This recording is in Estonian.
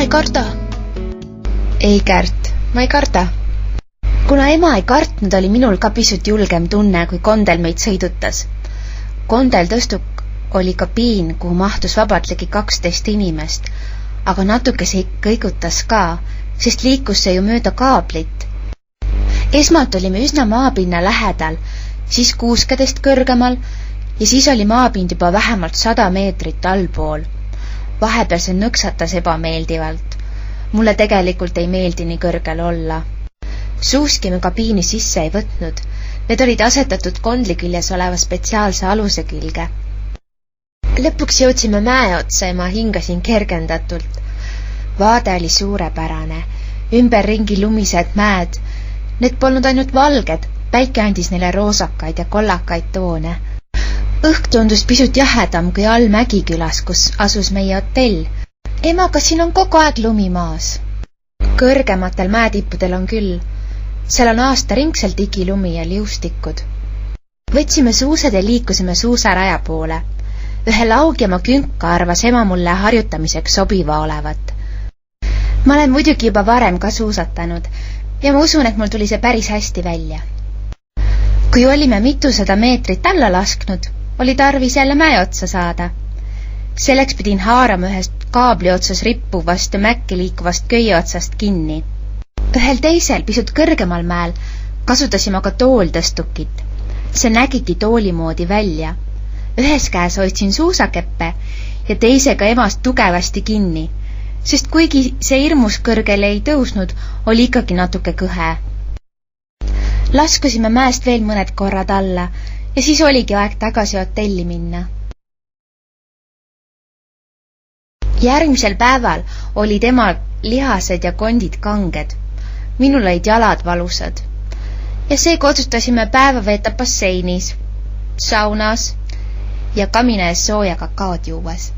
ei karda. Ei, Kärt, ma ei karda. Kuna ema ei kartnud, oli minul ka pisut julgem tunne, kui Kondel meid sõidutas. Kondel tõstuk oli kabiin, kuhu mahtus vabalt ligi 12 inimest, aga natuke see kõigutas ka, sest liikus see ju mööda kaablit. Esmalt olime üsna maapinna lähedal, siis kuuskedest kõrgemal ja siis oli maapind juba vähemalt 100 meetrit allpool. Vahepeal see nõksatas ebameeldivalt. Mulle tegelikult ei meeldi nii kõrgel olla. Suuski me kabiini sisse ei võtnud. Need olid asetatud kondli küljes oleva spetsiaalse aluse külge. Lõpuks jõudsime mäe otsa ja ma hingasin kergendatult. Vaade oli suurepärane. Ümberringi lumised mäed. Need polnud ainult valged, päike andis neile roosakaid ja kollakaid toone. Õhk tundus pisut jahedam kui all Mägikülas, kus asus meie hotell. Ema, kas siin on kogu aeg lumi maas? Kõrgematel mäetippudel on küll. Seal on aastaringselt igilumi ja liustikud. Võtsime suusad ja liikusime suusaraja poole. Ühe laugjama künka arvas ema mulle harjutamiseks sobiva olevat. Ma olen muidugi juba varem ka suusatanud ja ma usun, et mul tuli see päris hästi välja. Kui olime mitusada meetrit alla lasknud, oli tarvis jälle mäe otsa saada. Selleks pidin haarama ühest kaabli otsas rippuvast ja mäkki liikuvast köie otsast kinni. Ühel teisel, pisut kõrgemal mäel, kasutasime aga tooltõstukit. See nägigi tooli moodi välja. Ühes käes hoidsin suusakeppe ja teisega emast tugevasti kinni, sest kuigi see hirmus kõrgele ei tõusnud, oli ikkagi natuke kõhe. Laskusime mäest veel mõned korrad alla ja siis oligi aeg tagasi hotelli minna. Järgmisel päeval olid ema lihased ja kondid kanged. Minul olid jalad valusad. Ja seega otsustasime päeva veeta basseinis, saunas ja kamina ees sooja kakaod juues.